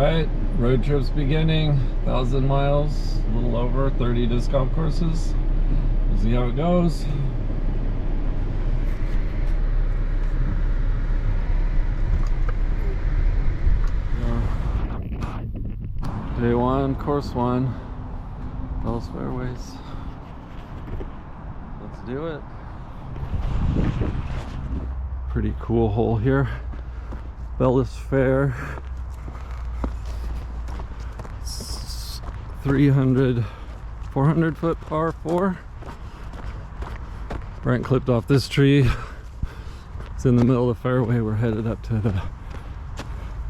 right, road trip's beginning. 1,000 miles, a little over, 30 disc golf courses. We'll see how it goes. Day one, course one, Bells Fairways. Let's do it. Pretty cool hole here. Bellis Fair. 400 foot par 4. Brent clipped off this tree. It's in the middle of the fairway. We're headed up to the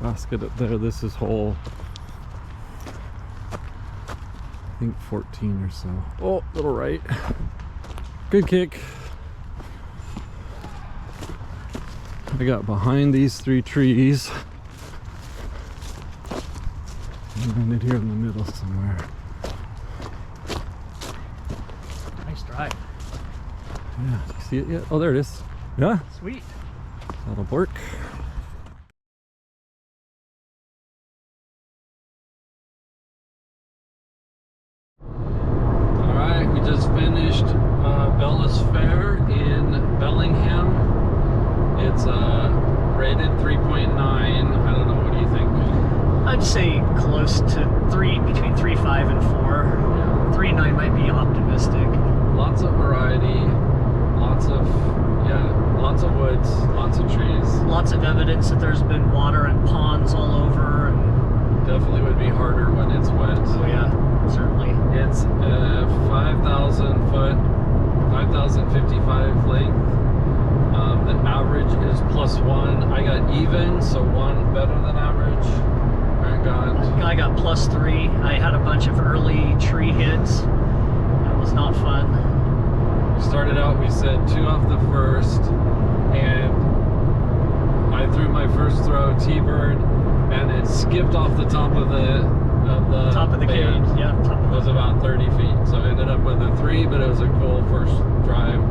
basket up there. This is hole, I think 14 or so. Oh, little right. Good kick. I got behind these 3 trees. And it here in the middle somewhere. Nice drive. Yeah, do you see it yet? Oh, there it is. Yeah? Sweet. That'll work. Alright, we just finished Bellis Fair in Bellingham. It's rated 3.9. I don't know, what do you think? I'd say close to 3, between 3.5 and 4. Yeah. 3.9 might be optimistic. Lots of variety, lots of woods, lots of trees. Lots of evidence that there's been water and ponds all over. And Definitely would be harder when it's wet. oh yeah, certainly. It's 5,000 foot, 5,055 length. The average is +1. I got even, so 1 better than average. I got +3. I had a bunch of early tree hits. That was not fun. We started out, we said 2 off the first, and I threw my first throw T-bird, and it skipped off the top of the cage. Yeah, top It was about 30 feet, so I ended up with a 3, but it was a cool first drive.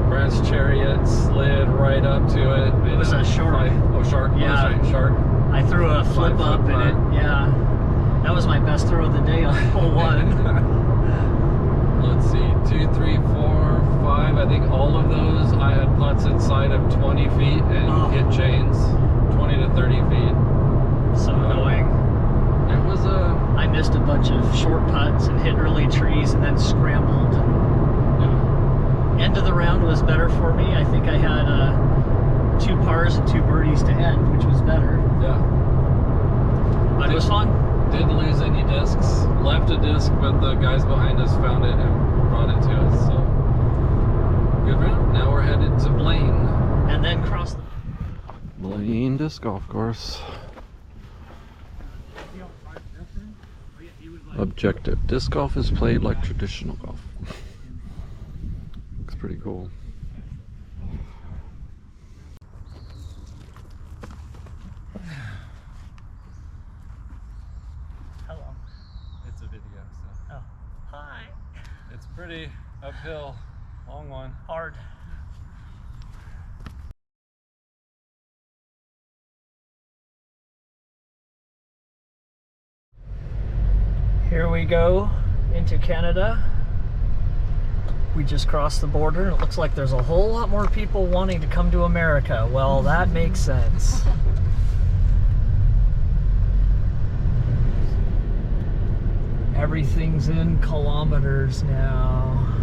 Brent's Chariot slid right up to it. It was a shark. Shark. Yeah. Oh, sorry, shark. I threw a flip up in it. Yeah, that was my best throw of the day on hole 1. Let's see, 2, 3, 4, 5. I think all of those I had putts inside of 20 feet and hit chains 20 to 30 feet. So annoying. It was I missed a bunch of short putts and hit early trees and then scrambled. End of the round was better for me. I think I had 2 pars and 2 birdies to end, which was better. Yeah. But it was fun. Didn't lose any discs. Left a disc, but the guys behind us found it and brought it to us. So good round. Now we're headed to Blaine. And then cross the Blaine Disc Golf Course. Objective. Disc golf is played like traditional golf. Looks pretty cool. Hello. It's a video, so. Oh. Hi. It's pretty uphill. Long one. Hard. Here we go into Canada. We just crossed the border and it looks like there's a whole lot more people wanting to come to America. Well, that makes sense. Everything's in kilometers now.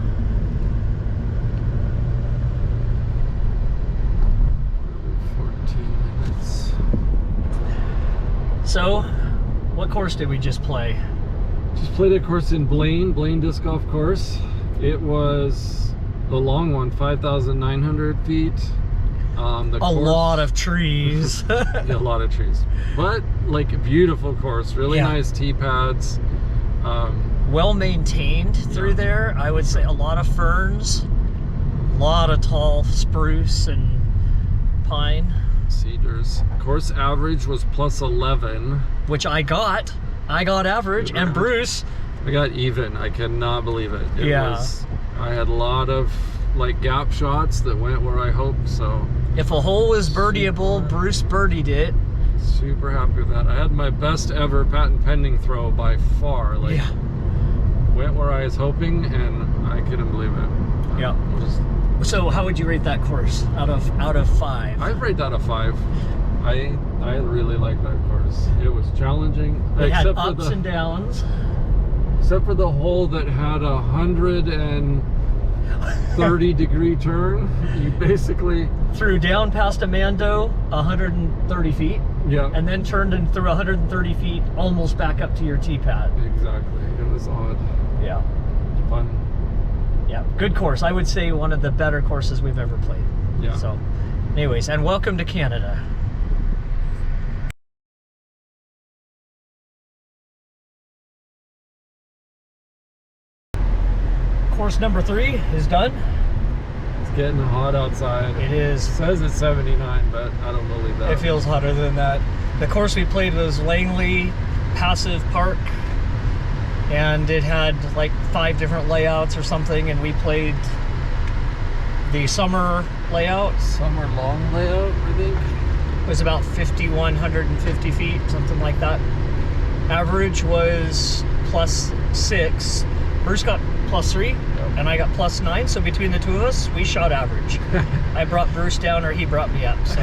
So, what course did we just play? Just played a course in Blaine Disc Golf Course. It was a long one, 5,900 feet. A lot of trees. Yeah, a lot of trees. But like a beautiful course, really nice tee pads. Well maintained through there. I would say a lot of ferns, a lot of tall spruce and pine. Cedars. Course average was +11. Which I got average, and Bruce. I got even. I cannot believe it. Yeah. I had a lot of like gap shots that went where I hoped, so. If a hole was birdieable, Bruce birdied it. Super happy with that. I had my best ever patent pending throw by far. Like, yeah. went where I was hoping, and I couldn't believe it. Yeah. So how would you rate that course out of 5? I'd rate that a 5. I really like that course. It was challenging. It had ups and downs. Except for the hole that had 130-degree turn. You basically threw down past Amando 130 feet. Yeah. And then turned and threw 130 feet almost back up to your tee pad. Exactly. It was odd. Yeah. Fun. Yeah. Good course. I would say one of the better courses we've ever played. Yeah. So, anyways, and welcome to Canada. Course number 3 is done. It's getting hot outside. It is. It says it's 79, but I don't believe that. It feels hotter than that. The course we played was Langley Passive Park, and it had like 5 different layouts or something, and we played the summer layout. Summer long layout, I think. It was about 5,150 feet, something like that. Average was +6. Bruce got +3, and I got +9, so between the two of us, we shot average. I brought Bruce down, or he brought me up, so.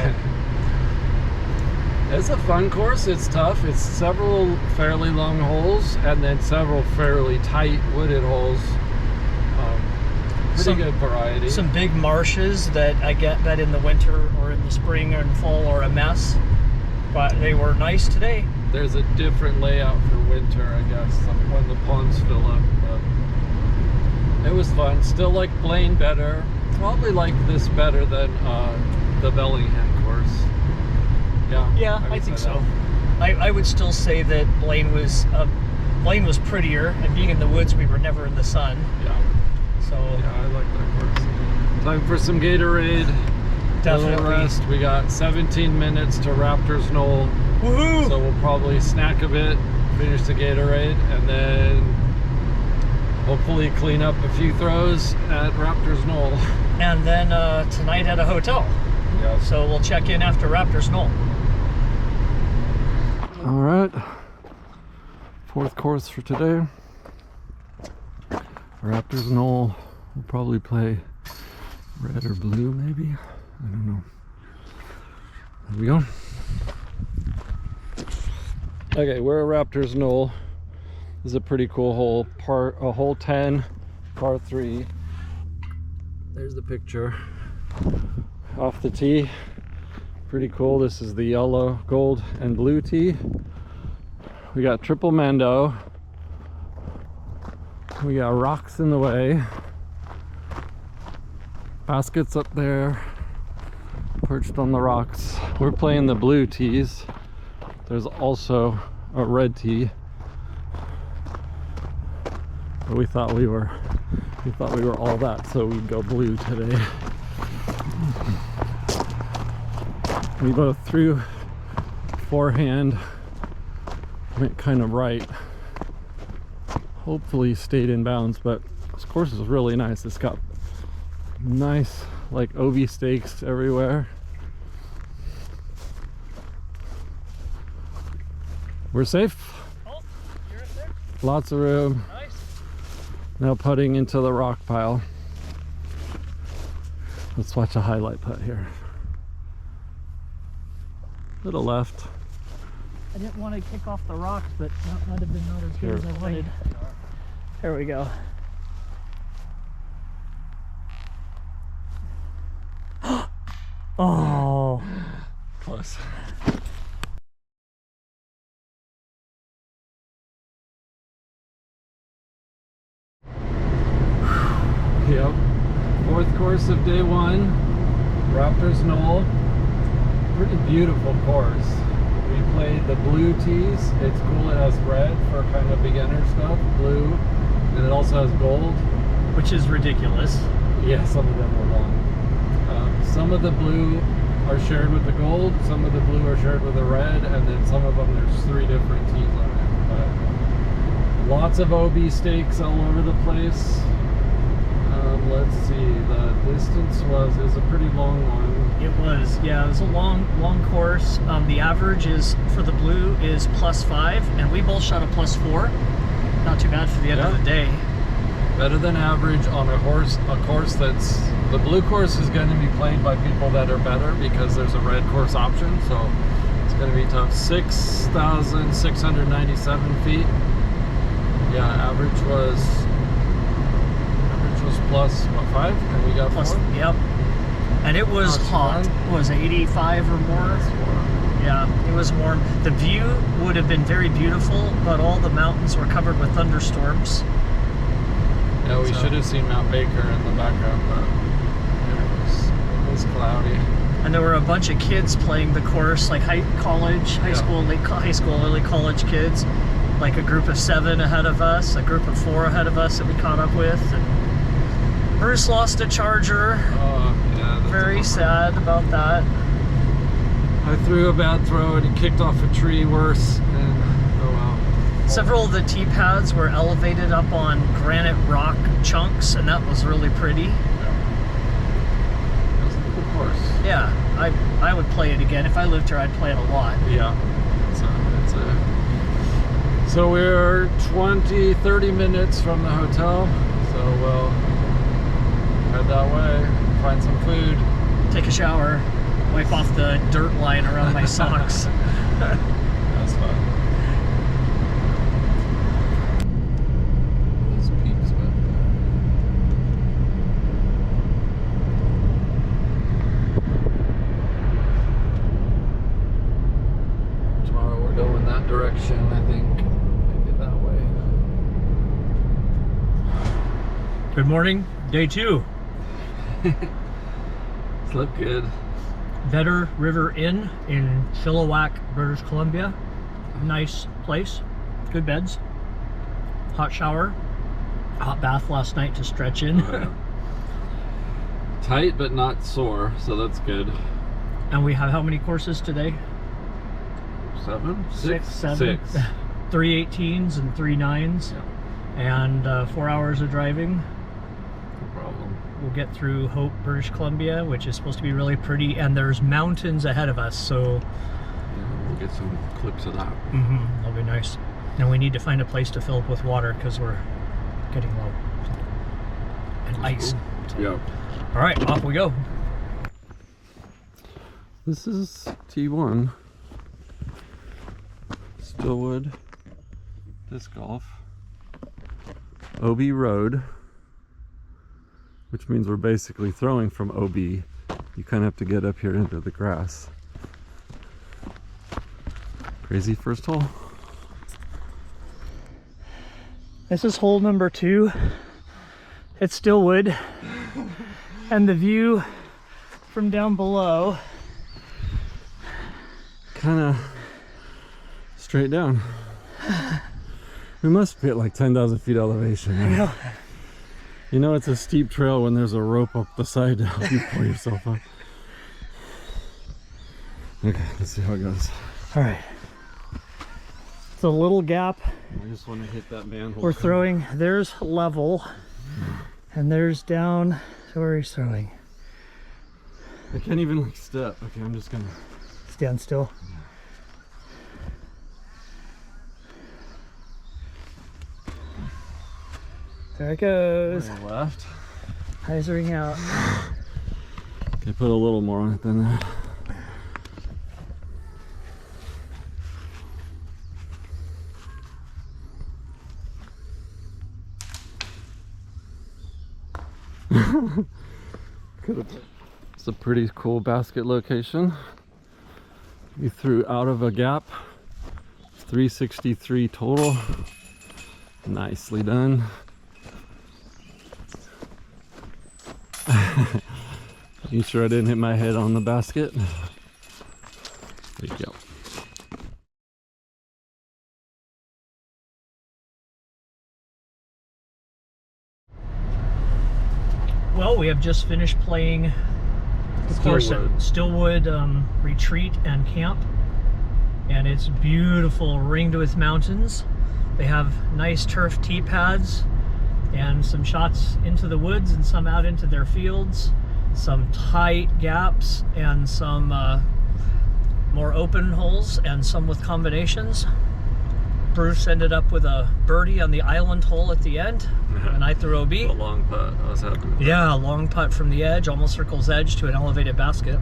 It's a fun course. It's tough. It's several fairly long holes, and then several fairly tight wooded holes. Pretty good variety. Some big marshes that I get that in the winter or in the spring or in fall are a mess, but they were nice today. There's a different layout for winter, I guess, when the ponds fill up. But it was fun. Still like Blaine better. Probably like this better than the Bellingham course. Yeah, I think so. I would still say that Blaine was prettier, and being in the woods, we were never in the sun. Yeah. So yeah, I like that course. Time for some Gatorade. Definitely. Little rest. We got 17 minutes to Raptors Knoll. Woohoo! So we'll probably snack a bit, finish the Gatorade, and then hopefully clean up a few throws at Raptors Knoll. And then tonight at a hotel. Yeah. So we'll check in after Raptors Knoll. All right. 4th course for today. Raptors Knoll. We'll probably play red or blue, maybe. I don't know. There we go. Okay, we're at Raptors Knoll. This is a pretty cool hole. Hole 10, par 3. There's the picture off the tee. Pretty cool. This is the yellow, gold, and blue tee. We got triple Mando. We got rocks in the way. Baskets up there, perched on the rocks. We're playing the blue tees. There's also a red tee. But we thought we were all that, so we'd go blue today. We both threw forehand, went kind of right. Hopefully stayed in bounds, but this course is really nice. It's got nice like OB stakes everywhere. We're safe. Oh, you're up there. Lots of room. Nice. Now putting into the rock pile. Let's watch a highlight putt here. To the left. I didn't want to kick off the rocks, but that might have been not as good as I wanted. There we go. Oh. Close. Yep. 4th course of day 1. Raptors Knoll. Pretty beautiful course. We played the blue tees. It's cool. It has red for kind of beginner stuff. Blue. And it also has gold. Which is ridiculous. Yeah, some of them are long. Some of the blue are shared with the gold, some of the blue are shared with the red, and then some of them there's 3 different tees on it. But lots of OB stakes all over the place. Let's see, the distance is a pretty long one, It was, yeah, it was a long course. The average is for the blue is +5, and we both shot a +4. Not too bad for the end of the day. Better than average on a course that's, the blue course is going to be played by people that are better because there's a red course option, so it's going to be tough. 6,697 feet. Yeah, average was +5, and we got 4. Yep. And it was hot. It was 85 or more. Yeah, it was warm. The view would have been very beautiful, but all the mountains were covered with thunderstorms. Yeah, we should have seen Mount Baker in the background, but it was cloudy. And there were a bunch of kids playing the course, like high school, early college kids. Like a group of 7 ahead of us, a group of 4 ahead of us that we caught up with. And Bruce lost a charger. Oh, yeah. Very sad about that. I threw a bad throw and he kicked off a tree worse, and oh well. Several of the tee pads were elevated up on granite rock chunks, and that was really pretty. Yeah. It was a cool course. Yeah, I would play it again. If I lived here, I'd play it a lot. Yeah. So we're 20-30 minutes from the hotel, so we'll head that way, find some food. Take a shower, wipe off the dirt line around my socks. That's fun. Those peaks back there. Tomorrow we're going that direction, I think. Maybe that way. Good morning, day 2. Slept good. Vedder River Inn in Chilliwack, British Columbia. Nice place, good beds, hot shower, hot bath last night to stretch in. Oh, yeah. Tight but not sore, so that's good. And we have how many courses today? 7? 6, 7. 6. 3 18s and 3 9s. Yeah. And 4 hours of driving. No problem. We'll get through Hope, British Columbia, which is supposed to be really pretty, and there's mountains ahead of us, so Yeah, we'll get some clips of that. that'll be nice. And we need to find a place to fill up with water because we're getting low. And ice. Cool. Yeah. All right, off we go. This is T1. Stillwood Disc Golf. OB Road. Which means we're basically throwing from OB. You kind of have to get up here into the grass. Crazy first hole. This is hole number 2. It's Stillwood. And the view from down below. Kind of straight down. We must be at like 10,000 feet elevation. Right? I know. You know it's a steep trail when there's a rope up the side to help you pull yourself up. Okay, let's see how it goes. All right. It's a little gap. I just want to hit that manhole. We're throwing, there's level, and there's down to where he's throwing. I can't even like step. Okay, I'm just gonna Stand still. There it goes. left. Hyzering out. Okay, put a little more on it than that. It's a pretty cool basket location. We threw out of a gap. 363 total. Nicely done. You sure I didn't hit my head on the basket? There you go. Well, we have just finished playing the course at Stillwood Retreat and Camp, and it's beautiful, ringed with mountains. They have nice turf tee pads and some shots into the woods and some out into their fields. some tight gaps and some more open holes and some with combinations. Bruce ended up with a birdie on the island hole at the end, and I threw OB. A long putt. I was happy with that. Yeah, a long putt from the edge, almost circles edge to an elevated basket.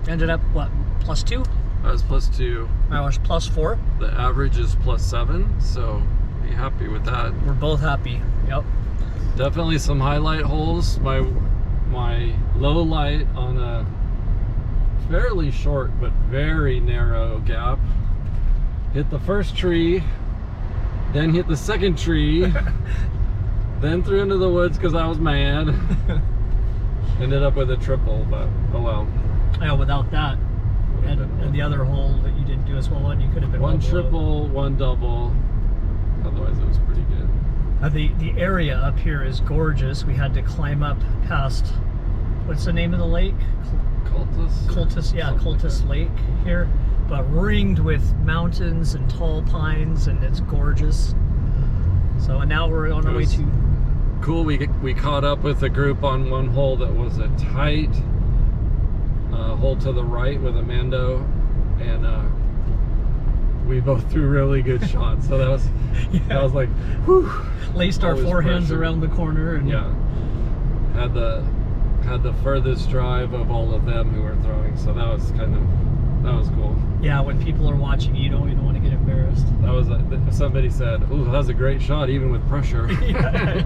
Ended up, what, +2? I was +2. I was +4. The average is +7, so be happy with that. We're both happy. Yep. Definitely some highlight holes. My low light on a fairly short but very narrow gap. Hit the first tree, then hit the second tree, then threw into the woods because I was mad. Ended up with a triple, but oh well. Yeah, without that, and the other hole that you didn't do as well on, you could have been one well below. triple, one double. Otherwise, it was pretty good. The area up here is gorgeous. We had to climb up past, what's the name of the lake? Cultus, yeah, Cultus Lake here, but ringed with mountains and tall pines, and it's gorgeous. So, and now we're on our way to... Cool, we caught up with a group on one hole that was a tight hole to the right with Amando, and we both threw really good shots. So that was, yeah. That was like, whew. Laced our forehands around the corner, and yeah, had the furthest drive of all of them who were throwing. So that was cool. Yeah, when people are watching, you don't want to get embarrassed. That was somebody said, "Ooh, that was a great shot, even with pressure." Yeah. That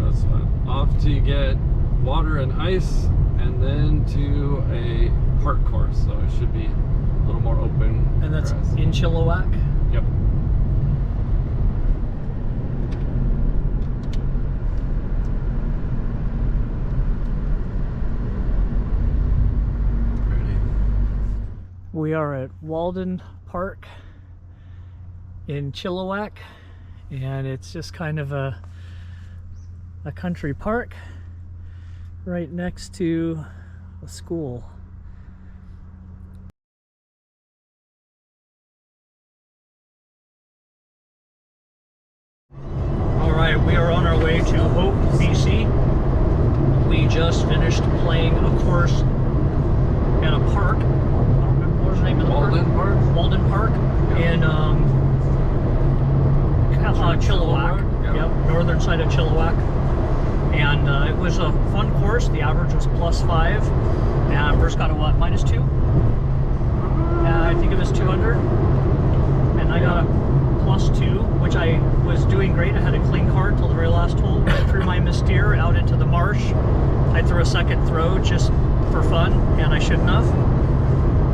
was fun. Off to get water and ice, and then to a park course. So it should be a little more open. And that's grass. in Chilliwack? Yep. We are at Walden Park in Chilliwack, and it's just kind of a country park right next to a school. All right, we are on our way to Hope, BC. We just finished playing a course at a park. What was the name of the Walden Park? Walden Park in Chilliwack. Yep, northern side of Chilliwack. And it was a fun course. The average was +5. And Bruce got a what, -2? I think it was 200. And I got a +2, which I was doing great. I had a clean cart till the very last hole. Went through my mystere out into the marsh. I threw a second throw just for fun, and I shouldn't have.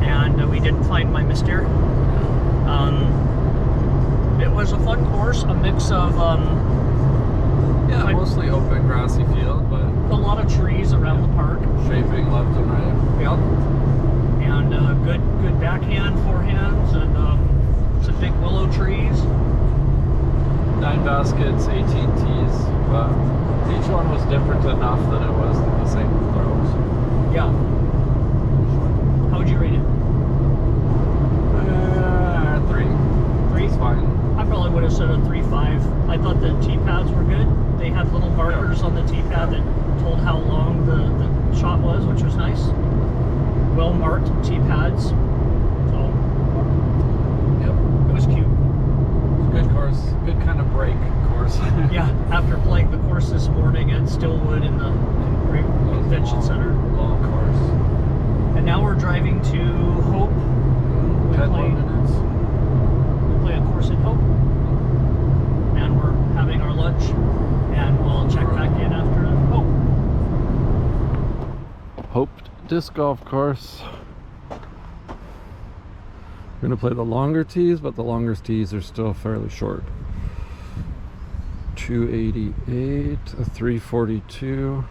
And we didn't find my mystere. It was a fun course, a mix of yeah, mostly open grassy field, but a lot of trees around the park, shaping left and right. yep, and good backhand, forehands, and some big willow trees. 9 baskets, 18 tees, but each one was different enough that it wasn't the same throws. Yeah. How would you rate it? 3. 3? It's fine. I probably would have said a 3.5. I thought the tee pads were good. They had little markers on the tee pad that told how long the shot was, which was nice. Well marked tee pads. So, Yep. it was cute. Good course. Good kind of break course. Yeah, after playing the course this morning at Stillwood in the Great Convention Center. Long course. And now we're driving to Hope. We 10 more play- minutes. We play a course in Hope. And we're having our lunch. And we'll check back in after Hope. Hope Disc Golf Course. We're gonna play the longer tees, but the longer tees are still fairly short. 288, a 342,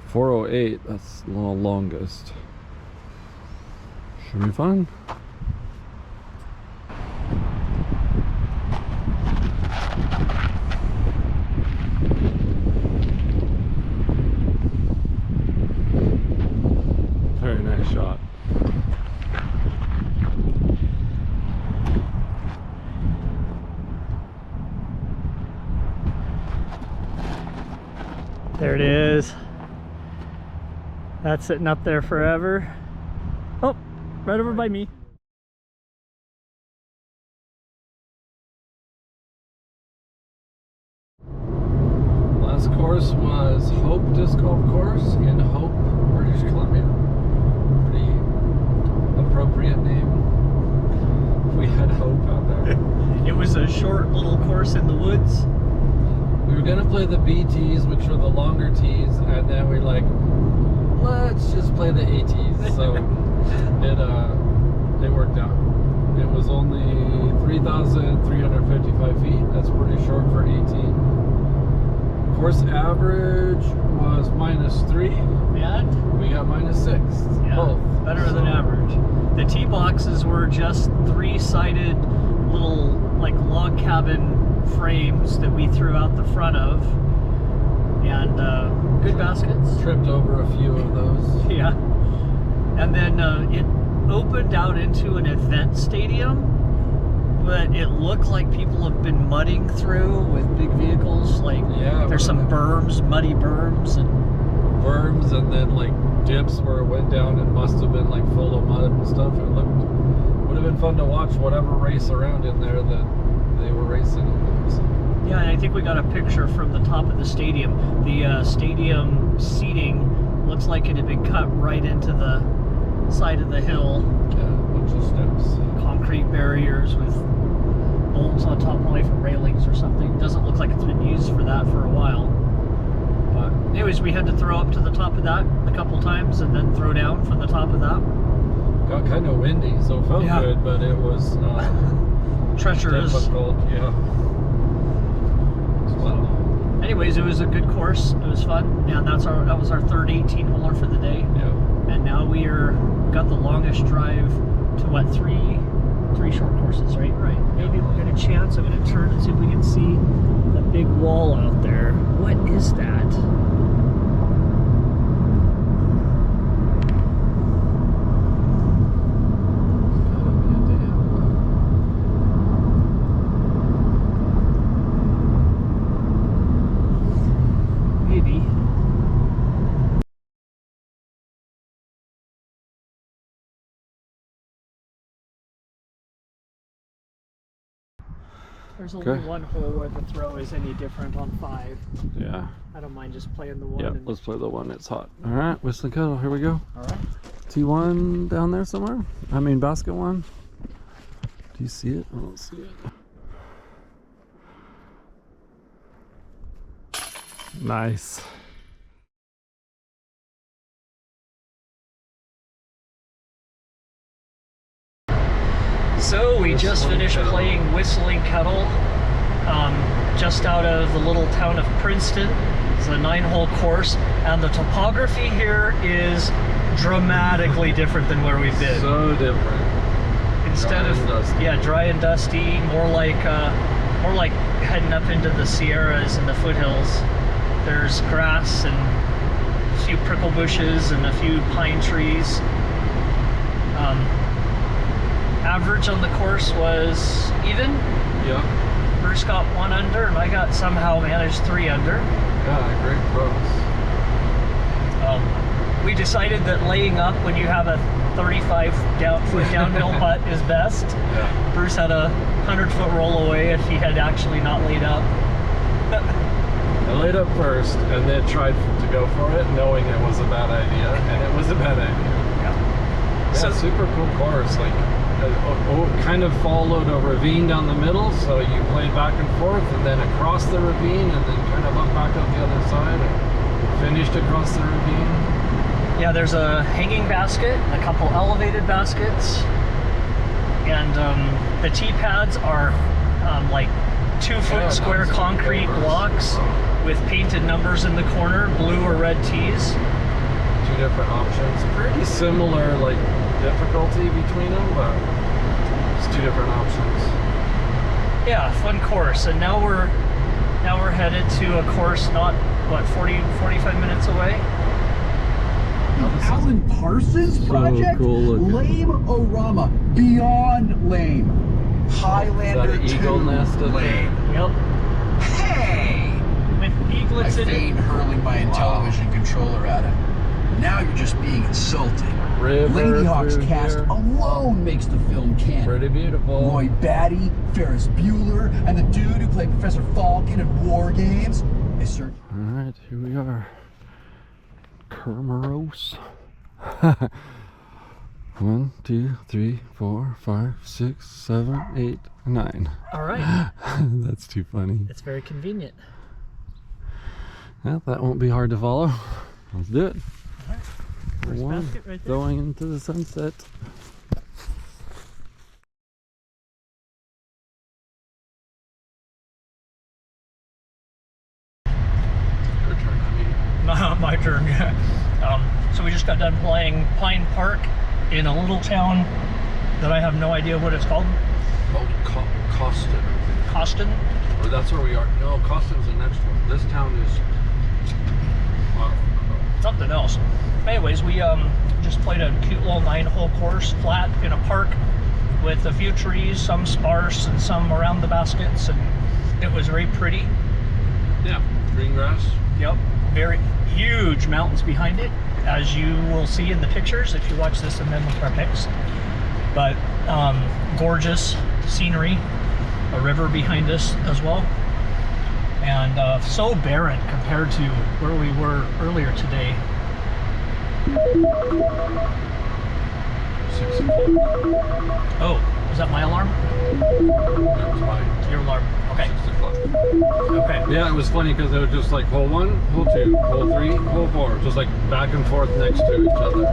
408. That's the longest. Should be fun. Very nice shot. There it is. That's sitting up there forever. Oh, right over by me. Last course was Hope Disc Golf Course in Hope, British Columbia. Pretty appropriate name. We had Hope out there. It was a short little course in the woods. We were gonna play the B tees, which are the longer tees, and then we're like, let's just play the A tees. So it worked out. It was only 3,355 feet. That's pretty short for 18. Course average was -3. And We got -6. yeah, Both. better than average. The tee boxes were just 3-sided little like log cabin frames that we threw out the front of, and good baskets. Tripped over a few of those. Yeah, and then it opened out into an event stadium, but it looked like people have been mudding through with big vehicles. Like, Yeah, there's some berms, muddy berms, and Berms, and then like dips where it went down and must have been like full of mud and stuff. It would have been fun to watch whatever race around in there that they were racing in there. So. yeah, and I think we got a picture from the top of the stadium. The stadium seating looks like it had been cut right into the side of the hill. Yeah, a bunch of steps. Concrete barriers with bolts on top, probably for railings or something. Doesn't look like it's been used for that for a while. But anyways, we had to throw up to the top of that a couple times and then throw down from the top of that. Got kind of windy, so it felt Yeah. good, but it was Treacherous. difficult. Yeah. So, anyways, it was a good course. It was fun, and that was our third 18-holer for the day. Yeah. And now got the longest drive to what, three short courses, right? Right. Maybe we'll get a chance. I'm going to turn and see if we can see the big wall out there. What is that? Maybe. There's only Okay. one hole where the throw is any different on 5. Yeah. I don't mind just playing the one. Yeah. and- Let's play the one. It's hot. All right, Whistling Kettle. Here we go. All right. T1 down there somewhere. I mean, basket one. Do you see it? I don't see it. Nice. So we just finished playing Whistling Kettle, just out of the little town of Princeton. It's a 9-hole course, and the topography here is dramatically different than where we've been. So different. Instead dry of and dusty. yeah, dry and dusty, more like heading up into the Sierras and the foothills. There's grass and a few prickle bushes and a few pine trees. Average on the course was even. Yeah. Bruce got 1 under, and I got somehow managed 3 under. Yeah, great pros. We decided that laying up when you have a 35-foot downhill putt is best. Yeah. Bruce had a 100-foot roll away if he had actually not laid up. I laid up first and then tried to go for it, knowing it was a bad idea, and it was a bad idea. Yeah. Yeah, So- super cool course. Like, kind of followed a ravine down the middle, so you played back and forth, and then across the ravine, and then kind of up back up the other side, and finished across the ravine. Yeah, there's a hanging basket, a couple elevated baskets, and the tee pads are like 2-foot Yeah, square nice. concrete blocks with painted numbers in the corner, blue or red tees. 2 different options. Pretty similar, like, difficulty between them, but it's 2 different options. Yeah, fun course. And now we're headed to a course not, what, 45 minutes away? Alan Parsons project? cool looking. Lame-orama. Beyond lame. Highlander Is that an eagle 2 nest up there? lame. Yep. Hey! With puts I it in. feigned hurling my Intellivision controller at him. Now you're just being insulting. River Lady Hawk's through cast here. alone makes the film canon. Pretty beautiful. Roy Batty, Ferris Bueller, and the dude who played Professor Falcon in War Games. They search. All right, here we are. Kermeros. 1, 2, 3, 4, 5, 6, 7, 8, 9. All right. That's too funny. It's very convenient. Well, that won't be hard to follow. Let's do it. All right. First One, basket right there. going into the sunset. Your turn, honey. My turn, yeah. So we just got done playing Pine Park in a little town that I have no idea what it's called. Called Costin, I think. Costin? Or that's where we are. No, Costin's the next one. This town is... Well, Something else. Anyways, we just played a cute little 9-hole course, flat, in a park with a few trees, some sparse and some around the baskets, and it was very pretty. yeah, green grass. Yep, very huge mountains behind it, as you will see in the pictures if you watch this and then look at our pics. But gorgeous scenery, a river behind us as well, and so barren compared to where we were earlier today. 6 o'clock. Oh, is that my alarm? That was mine. Your alarm. Okay. 6 o'clock. Okay. Yeah, it was funny because it was just like hole 1, hole 2, hole 3, hole 4, just like back and forth next to each other.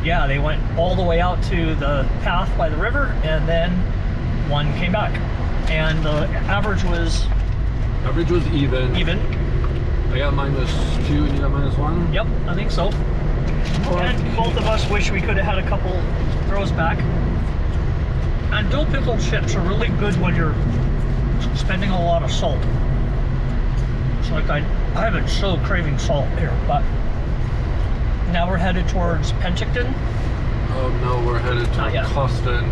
Yeah, they went all the way out to the path by the river, and then one came back, and the average was Average was even. even. I got -2 and you got -1. Yep, I think so. And both of us wish we could have had a couple throws back. And dill pickle chips are really good when you're spending a lot of salt. It's like I've been so craving salt here, but now we're headed towards Penticton. Oh no, we're headed Not to yet. Costin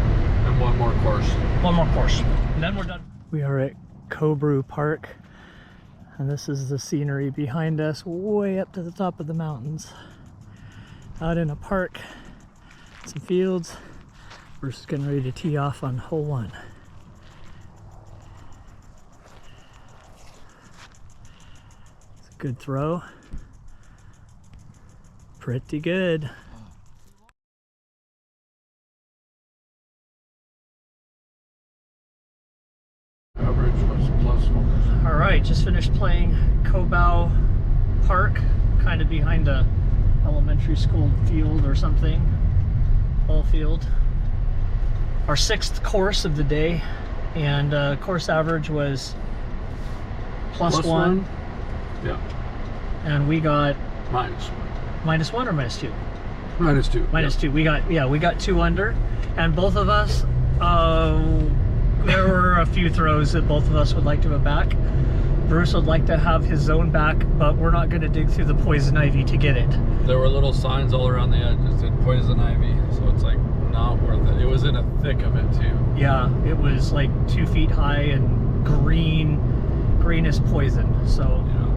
and one more course. One more course, and then we're done. We are at Cobrew Park, and this is the scenery behind us, way up to the top of the mountains. Out in a park, some fields. We're just getting ready to tee off on hole 1. It's a good throw. Pretty good. Average was +1. All right, just finished playing Cobow Park, kind of behind a elementary school field or something, ball field. Our 6th course of the day, and course average was +1, Yeah, and we got -1. -1 or -2? -2. -2. We got 2 under, and both of us, there were a few throws that both of us would like to have back. Bruce would like to have his zone back, but we're not going to dig through the poison ivy to get it. There were little signs all around the edge that said poison ivy, so it's like not worth it. It was in the thick of it too. Yeah, it was like 2 feet high and green as poison. So Yeah,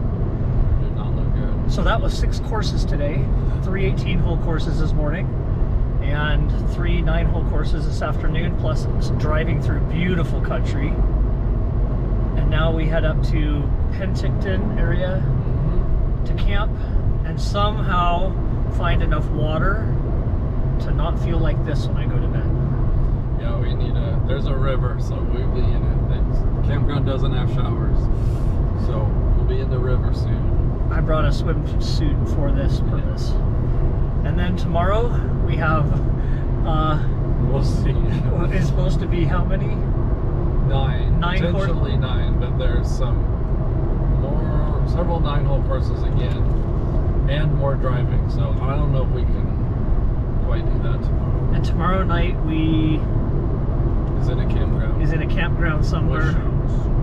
did not look good. So that was 6 courses today, 3 18-hole courses this morning, and 3 9-hole courses this afternoon, plus driving through beautiful country. And now we head up to Penticton area to camp and somehow find enough water to not feel like this when I go to bed. Yeah, we need there's a river, so we'll be in it. The campground doesn't have showers, so we'll be in the river soon. I brought a swimsuit for this purpose. And then tomorrow we have, We'll see. it's supposed to be how many? 9. 9 Potentially 9, but there's several 9-hole courses again, and more driving, so I don't know if we can quite do that tomorrow. And tomorrow night we Is in a campground. is in a campground somewhere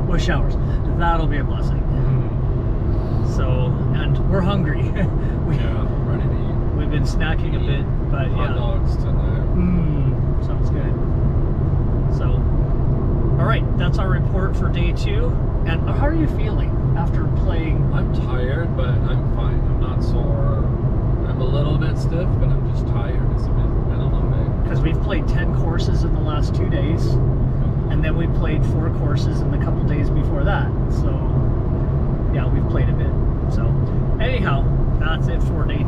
with showers. That'll be a blessing. So, and we're hungry. Yeah, ready to eat. We've been snacking a bit, but Hot yeah. dogs tonight. Sounds good. So, all right, that's our report for day 2. And how are you feeling after playing? that stiff, but I'm just tired. It's been a long day. Because we've played 10 courses in the last 2 days, and then we played 4 courses in the couple days before that. So yeah, we've played a bit. So anyhow, that's it for day 2.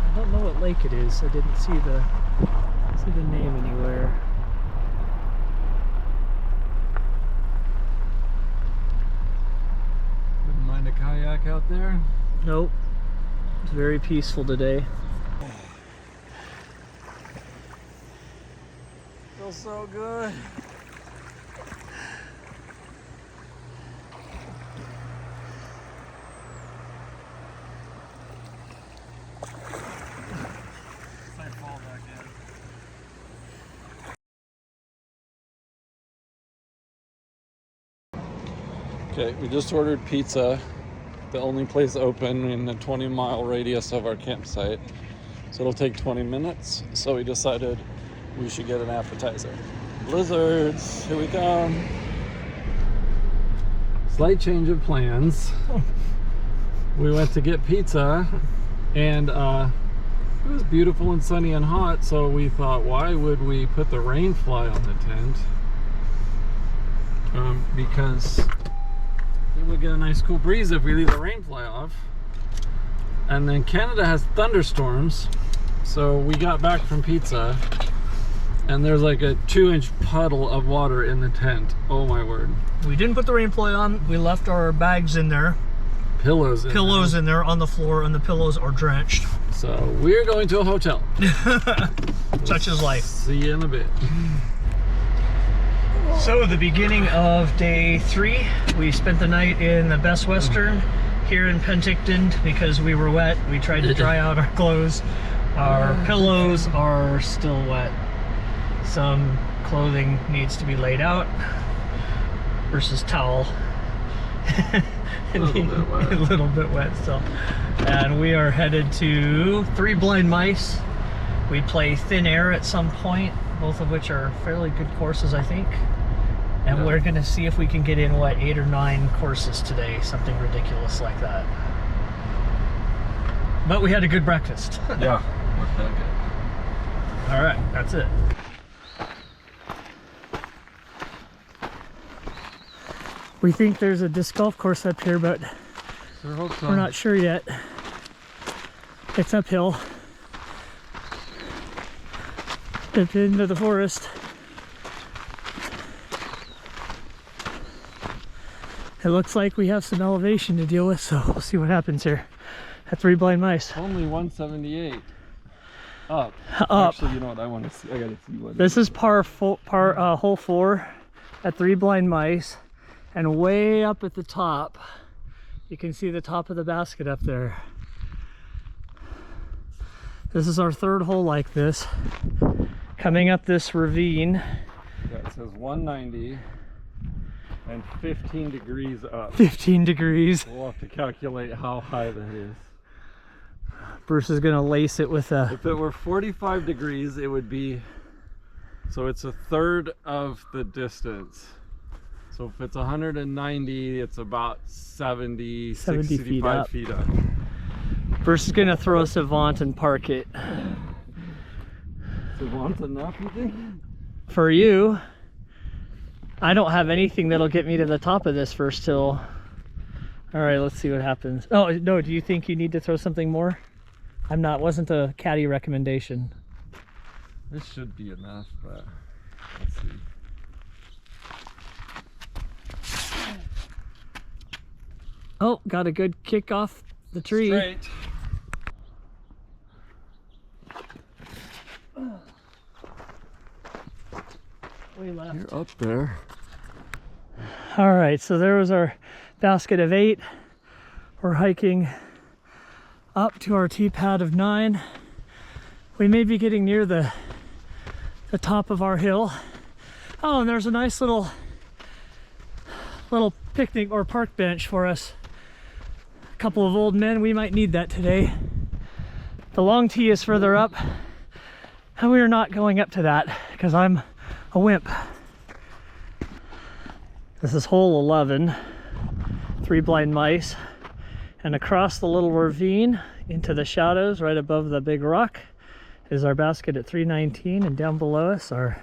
I don't know what lake it is. I didn't see the name anywhere. Wouldn't mind a kayak out there. Nope. It's very peaceful today. Feels so good. Okay, we just ordered pizza, the only place open in a 20-mile radius of our campsite. So it'll take 20 minutes. So we decided we should get an appetizer. Blizzards, here we come. Slight change of plans. We went to get pizza and it was beautiful and sunny and hot, so we thought, why would we put the rain fly on the tent? Because we get a nice cool breeze if we leave the rain fly off. And then Canada has thunderstorms, so we got back from pizza and there's like a 2-inch puddle of water in the tent. Oh my word. We didn't put the rain fly on. We left our bags in there. Pillows in there on the floor, and the pillows are drenched. So we're going to a hotel. Such is life. See you in a bit. So the beginning of day 3, we spent the night in the Best Western here in Penticton because we were wet. We tried to dry out our clothes. Our pillows are still wet. Some clothing needs to be laid out versus towel. A little bit wet still. And we are headed to 3 Blind Mice. We play Thin Air at some point, both of which are fairly good courses, I think. And we're gonna see if we can get in, what, 8 or 9 courses today, something ridiculous like that. But we had a good breakfast. Yeah, worked out good. All right, that's it. We think there's a disc golf course up here, but we're not sure yet. It's uphill. It's into the forest. It looks like we have some elevation to deal with, so we'll see what happens here at 3 Blind Mice. Only 178. Up. Actually, you know what? I want to see. I gotta see what. This is hole 4 at 3 Blind Mice, and way up at the top, you can see the top of the basket up there. This is our 3rd hole like this, coming up this ravine. Yeah, it says 190 and 15 degrees up. 15 degrees. We'll have to calculate how high that is. Bruce is gonna lace it with a... If it were 45 degrees, it would be, so it's a third of the distance. So if it's 190, it's about 70 65 feet up. Bruce is gonna throw a Savant and park it. Savant's enough, you think? For you. I don't have anything that'll get me to the top of this first hill. All right, let's see what happens. Oh, no, do you think you need to throw something more? Wasn't a caddy recommendation. This should be enough, but let's see. Oh, got a good kick off the tree. Straight. Way left. You're up there. All right, so there was our basket of 8. We're hiking up to our T-pad of 9. We may be getting near the top of our hill. Oh, and there's a nice little picnic or park bench for us. A couple of old men, we might need that today. The long tee is further up, And we are not going up to that because I'm a wimp. This is hole 11, 3 blind mice. And across the little ravine into the shadows right above the big rock is our basket at 319, and down below us are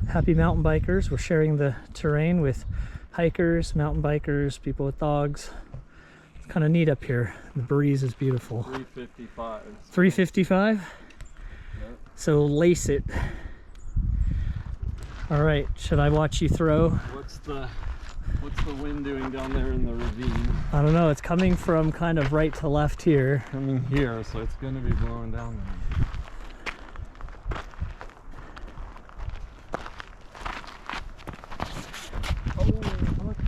happy mountain bikers. We're sharing the terrain with hikers, mountain bikers, people with dogs. It's kind of neat up here. The breeze is beautiful. 355. 355? Yep. So lace it. All right, should I watch you throw? What's the wind doing down there in the ravine? I don't know, it's coming from kind of right to left here. Coming here, so it's going to be blowing down there.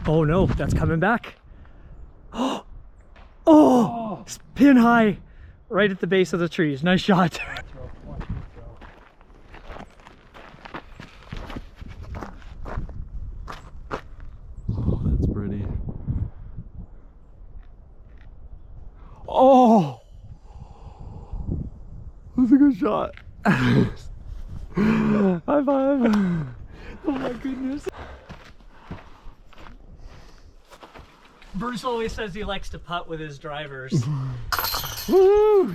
Oh no, that's coming back. Oh, pin high, right at the base of the trees. Nice shot. Oh, that's pretty. Oh, That's a good shot. high five. Oh my goodness. Bruce always says he likes to putt with his drivers. Woo!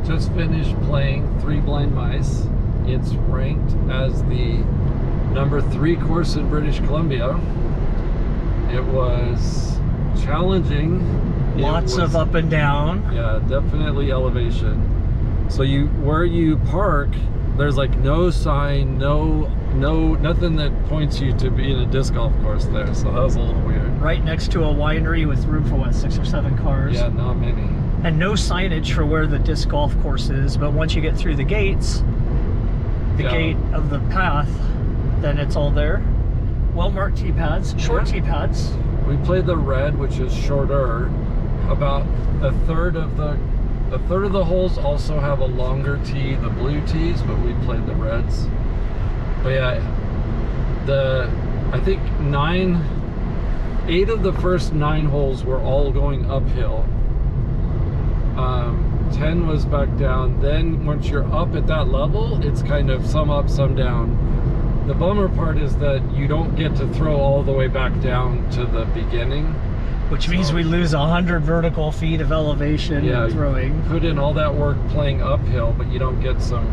Just finished playing 3 blind mice. It's ranked as the number 3 course in British Columbia. It was challenging. Lots of up and down. Yeah, definitely elevation. So where you park, there's like no sign, nothing that points you to be in a disc golf course there. So that was a little weird. Right next to a winery with room for what, 6 or 7 cars? Yeah, not many. And no signage for where the disc golf course is, but once you get through the gates, the gate of the path, then it's all there. Well-marked tee pads, short tee pads. We played the red, which is shorter. About a third of the holes also have a longer tee, the blue tees, but we played the reds. But yeah, I think 8 of the first 9 holes were all going uphill. 10 was back down. Then once you're up at that level, it's kind of some up, some down. The bummer part is that you don't get to throw all the way back down to the beginning. Which means we lose 100 vertical feet of elevation in throwing. Put in all that work playing uphill, but you don't get some.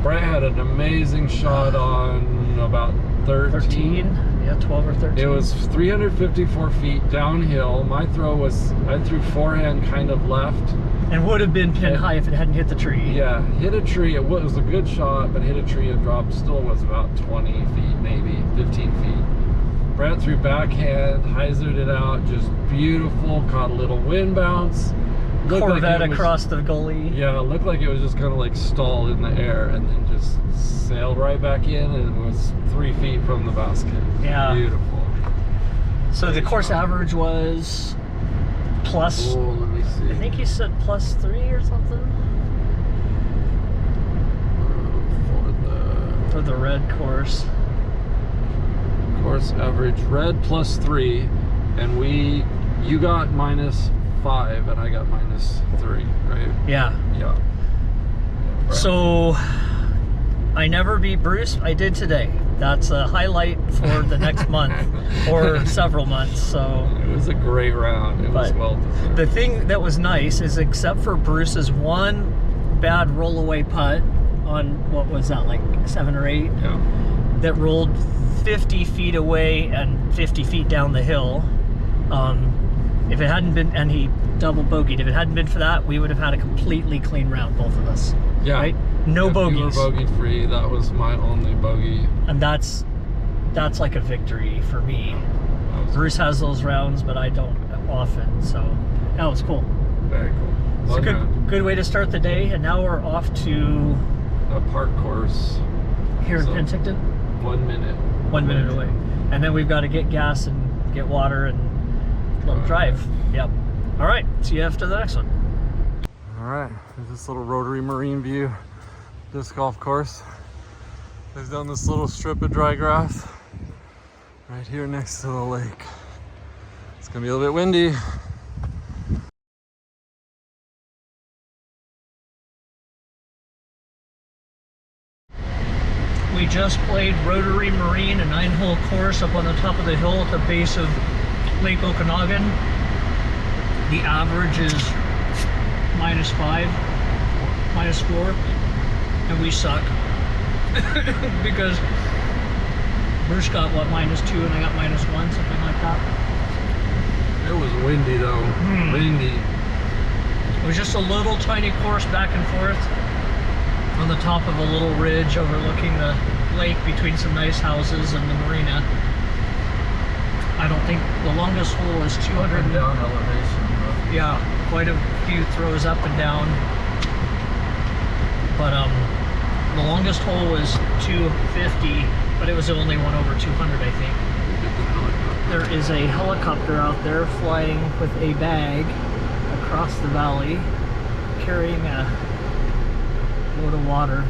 Brett had an amazing shot on about 13. Yeah, 12 or 13. It was 354 feet downhill. My throw was, I threw forehand kind of left. And would have been pin high if it hadn't hit the tree. Yeah, hit a tree. It was a good shot, but hit a tree and dropped. Still was about 20 feet, maybe 15 feet. Brett threw backhand, hyzered it out, just beautiful. Caught a little wind bounce. Corvette across the gully. Yeah, it looked like it was just kind of like stalled in the air and then just sailed right back in, and it was 3 feet from the basket. Yeah. Beautiful. So the course average was plus, oh, let me see. I think you said +3 or something? For the red course. Course average red +3, and you got -5 and I got -3, right? Yeah. Yeah. Right. So I never beat Bruce. I did today. That's a highlight for the next month or several months. So it was a great round. It was well deserved. The thing that was nice is, except for Bruce's one bad rollaway putt on, what was that, like 7 or 8? Yeah. That rolled 50 feet away and 50 feet down the hill. If it hadn't been, and he double bogeyed, if it hadn't been for that, we would have had a completely clean round, both of us. Yeah. Right? No bogeys. You were bogey free. That was my only bogey. And that's like a victory for me. Bruce has those rounds, but I don't often, so that was cool. Very cool. It's a good way to start the day, and now we're off to a park course here in Penticton. 1 minute. 1 minute away. And then we've got to get gas and get water and drive. Yep. All right. See you after the next one. All right. There's this little rotary marine view disc golf course. There's down this little strip of dry grass right here next to the lake. It's gonna be a little bit windy. We just played Rotary Marine, a 9-hole course up on the top of the hill at the base of Lake Okanagan. The average is -5, -4, and we suck. Because Bruce got what, -2 and I got -1, something like that. It was windy though, windy. It was just a little tiny course back and forth on the top of a little ridge overlooking the lake between some nice houses and the marina. I don't think the longest hole is 200 down elevation. Yeah, quite a few throws up and down. But the longest hole was 250, but it was only one over 200, I think. There is a helicopter out there flying with a bag across the valley, carrying a load of water,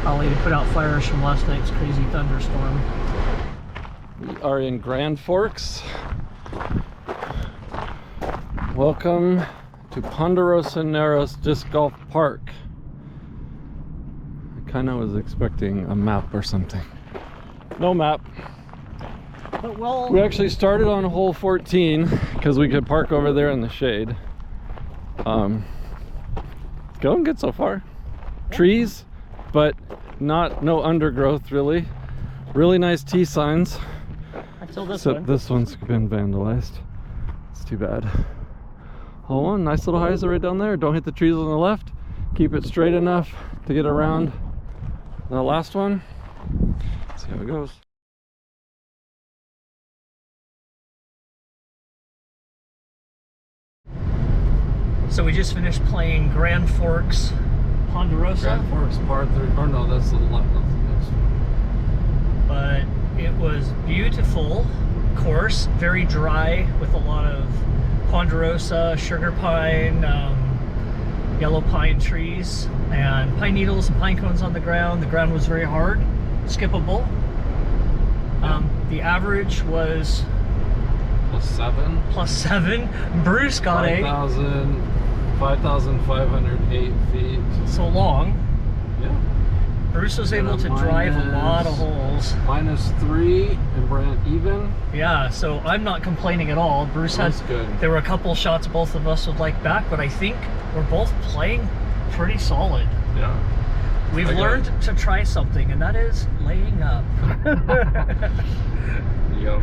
probably to put out fires from last night's crazy thunderstorm. We are in Grand Forks. Welcome to Ponderosa Narrows Disc Golf Park. I kind of was expecting a map or something. No map. But well, We actually started on hole 14 because we could park over there in the shade. Going good so far. Trees, but no undergrowth really. Really nice T signs. until this So one. this one's been vandalized. It's too bad. Hole 1, nice little hyzer right down there. Don't hit the trees on the left. Keep it straight enough to get around the last one. Let's see how it goes. So we just finished playing Grand Forks, Ponderosa. Grand Forks par 3. Or no, that's the left. That's the next one. But it was beautiful course, very dry with a lot of ponderosa, sugar pine, yellow pine trees, and pine needles and pine cones on the ground. The ground was very hard, skippable. The average was +7. +7. Bruce got 5,508 feet. so long. Yeah. Bruce was And able a to drive a minus- lot of holes. -3 and Brant even. Yeah, so I'm not complaining at all. Bruce had, That's good. there were a couple shots both of us would like back, but I think we're both playing pretty solid. Yeah. We've I got learned it. to try something, and that is laying up. Yep.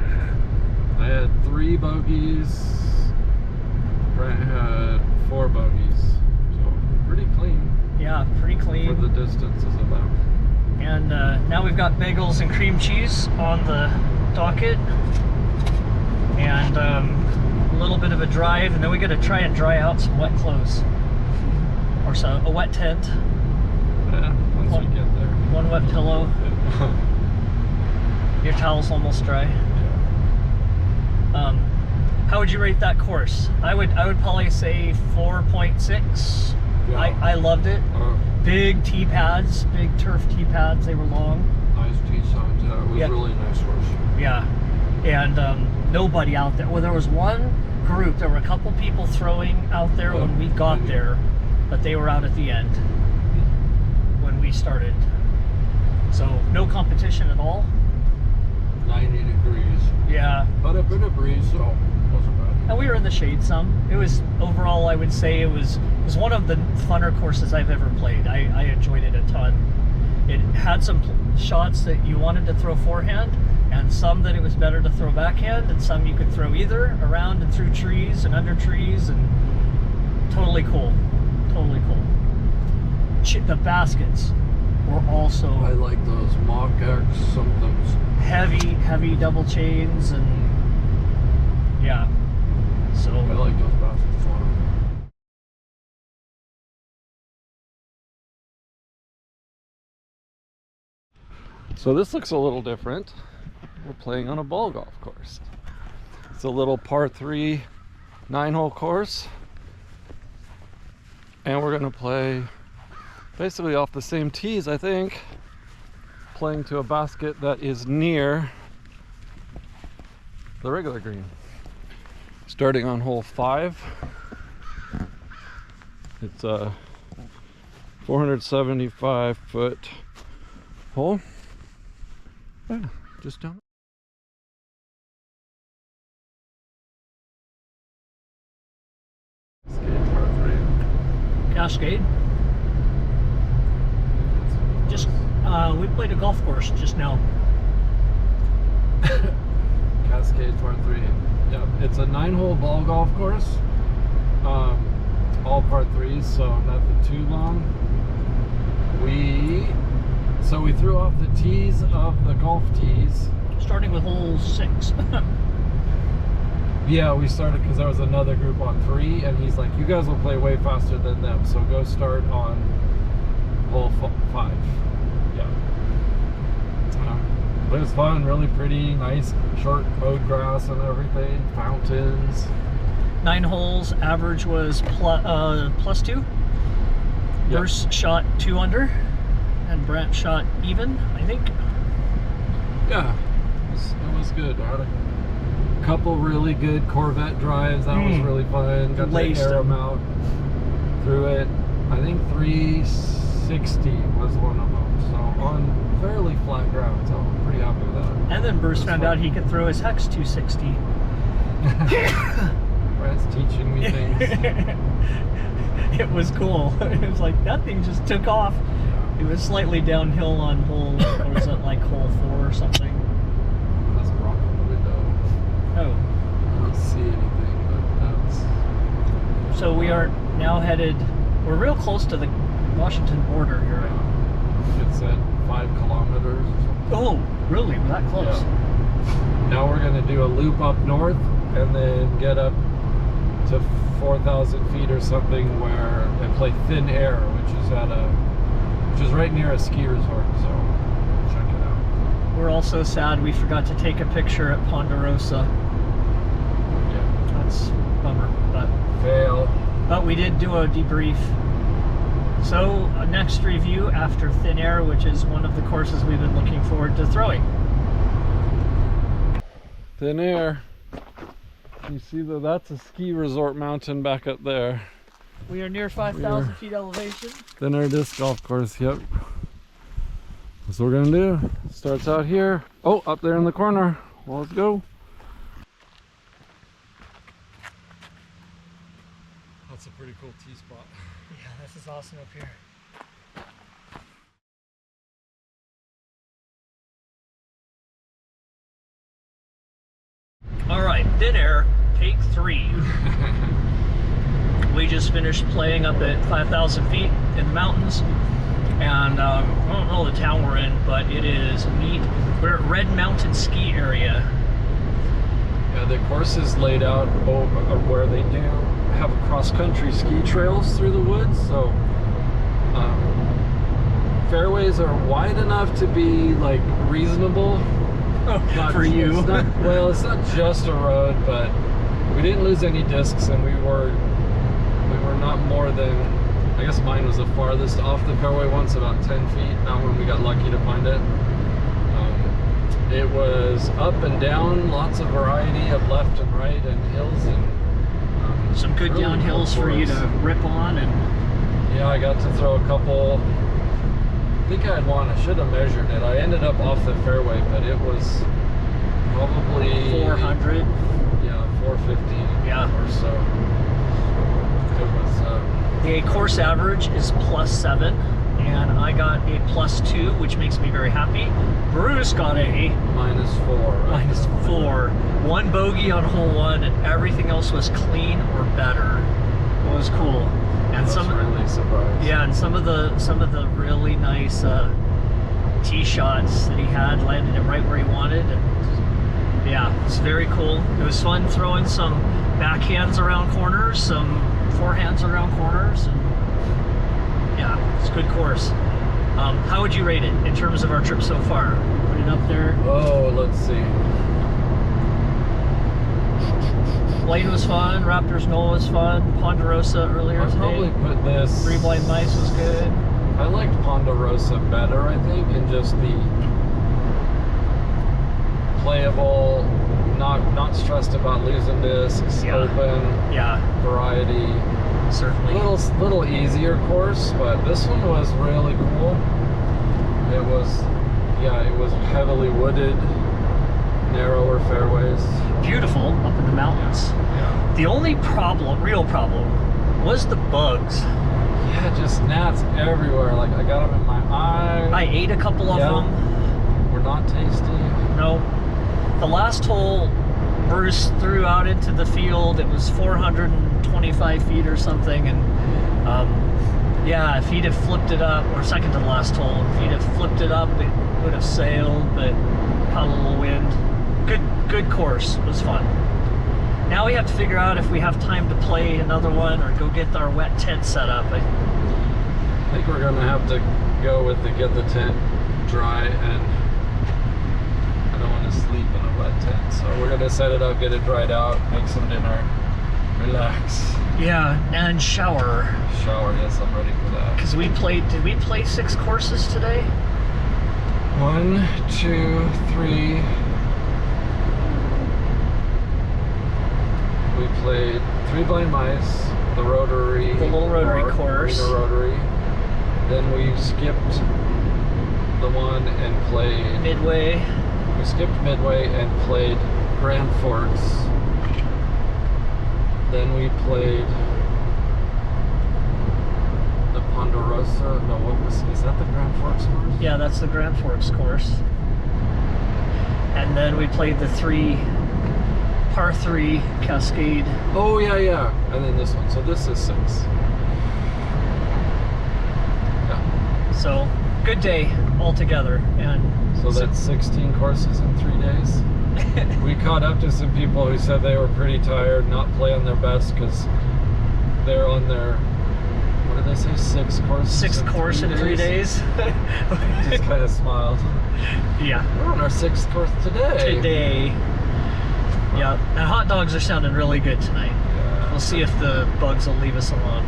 I had 3 bogeys. Brent had 4 bogeys. So pretty clean Yeah, pretty for clean. the distances about. And now we've got bagels and cream cheese on the docket. And a little bit of a drive, and then we got to try and dry out some wet clothes. Or so, a wet tent, Yeah, once we get there. one wet pillow. Your towel's almost dry. How would you rate that course? I would probably say 4.6. Yeah. I loved it. Oh, Big tee pads, big turf tee pads. They were long. nice T signs. Yeah, it was Yeah. really nice course. Yeah, and nobody out there. Well, there was one group. There were a couple people throwing out there when we got there, but they were out at the end when we started. So no competition at all. 90 degrees. Yeah, But a bit of breeze, so it wasn't bad. and we were in the shade some. It was overall, I would say it was one of the funner courses I've ever played. I enjoyed it a ton. It had some shots that you wanted to throw forehand, and some that it was better to throw backhand, and some you could throw either around and through trees and under trees, and totally cool. Totally cool. The baskets were also I like those Mach X somethings. heavy double chains, and yeah. So I like those baskets a lot. So this looks a little different. We're playing on a ball golf course. It's a little par 3 9-hole course. And we're gonna play basically off the same tees, I think. playing to a basket that is near the regular green. Starting on hole 5. It's a 475-foot hole. Yeah, just down. Cascade. Just we played a golf course just now. Cascade par 3. Yep, it's a 9-hole ball golf course. All par 3s, so nothing too long. We threw off the tees of the golf tees. Starting with hole 6. Yeah, we started because there was another group on 3, and he's like, you guys will play way faster than them, so go start on hole 5. Yeah. But it was fun, really pretty, nice, short mowed grass and everything, fountains. 9 holes, average was plus 2. Yep. Bruce shot 2 under, and Brant shot even, I think. Yeah, it was good. I had a couple really good Corvette drives. That was really fun. Got to air them out through it. I think 360 was one of them. So on fairly flat ground. So I'm pretty happy with that. And then Bruce found out he could throw his Hex 260. Brent's teaching me things. It was cool. It was like, that thing just took off. It was slightly downhill on hole, or was it like hole 4 or something? That's a rock on the window. Oh. I don't see anything, but that's... So we are now headed, we're real close to the Washington border here. It's at 5 kilometers or something. Oh, really? We're that close? Yeah. Now we're going to do a loop up north and then get up to 4,000 feet or something where they play Thin Air, which is right near a ski resort, so check it out. We're also sad we forgot to take a picture at Ponderosa. Yeah. That's a bummer, Fail. but we did do a debrief. So next review after Thin Air, which is one of the courses we've been looking forward to throwing. Thin Air. You see that's a ski resort mountain back up there. We are near 5,000 feet elevation. Thin Air disc golf course, yep. That's what we're gonna do. Starts out here. Oh, up there in the corner. Well, let's go. That's a pretty cool tee spot. Yeah, this is awesome up here. All right, Thin Air, take 3. We just finished playing up at 5,000 feet in the mountains, and I don't know the town we're in, but it is neat. We're at Red Mountain Ski Area. Yeah, the course is laid out where they do have cross-country ski trails through the woods, so fairways are wide enough to be like reasonable. For you. It's not just a road, but we didn't lose any discs, and we were not more than, I guess mine was the farthest off the fairway once, about 10 feet. Not when we got lucky to find it. It was up and down, lots of variety of left and right and hills, and some good really downhills for you to rip on. And yeah, I got to throw a couple. I think I had one. I should have measured it. I ended up off the fairway, but it was probably 400. Yeah, 450. Yeah. Or so. It was. The course average is +7, and I got a +2, which makes me very happy. Bruce got a -4. -4. 1 bogey on hole 1, and everything else was clean or better. It was cool. And I was really surprised. Yeah, and some of the really nice tee shots that he had landed it right where he wanted. And yeah, it's very cool. It was fun throwing some backhands around corners, some forehands around corners, and yeah, it's a good course. How would you rate it in terms of our trip so far? Put it up there. Oh, let's see. Blaine was fun, Raptors Knoll was fun, Ponderosa earlier I'd today. probably put this... 3 Blind Mice was good. I liked Ponderosa Ponderosa better, I think, in just the playable, not stressed about losing discs, Yeah. open, Yeah, variety. certainly. Little easier course, but this one was really cool. It was heavily wooded, narrower fairways. Beautiful up in the mountains. Yeah. The only real problem, was the bugs. Yeah, just gnats everywhere. Like I got them in my eye. I ate a couple of Yeah. them. Were not tasty. No. The last hole, Bruce threw out into the field. It was 425 feet or something, and yeah, if he'd have flipped it up, or second to the last hole, if he'd have flipped it up, it would have sailed, but caught a little wind. Good course. It was fun. Now we have to figure out if we have time to play another one or go get our wet tent set up. I think we're gonna have to go with the get the tent dry, and I don't want to sleep in a wet tent, so we're gonna set it up, get it dried out, make some dinner, relax, Yeah, and shower. shower. Yes, I'm ready for that. Because did we play 6 courses today? 1, 2, 3. We played 3 Blind Mice, the Rotary, The little Rotary course. The Rotary. Then we skipped the one and played. Midway. We skipped Midway and played Grand Forks. Then we played the Ponderosa. No, is that the Grand Forks course? Yeah, that's the Grand Forks course. And then we played the par 3 Cascade. Oh yeah. And then this one. So this is 6. Yeah. So, good day altogether. And So that's 16 courses in 3 days. We caught up to some people who said they were pretty tired, not playing their best because they're on their, what did they say, 6th course? 6th course in 3 days. Just kind of smiled. Yeah. We're on our 6th course today. Today. Yeah. And hot dogs are sounding really good tonight. Yeah. We'll see if the bugs will leave us alone.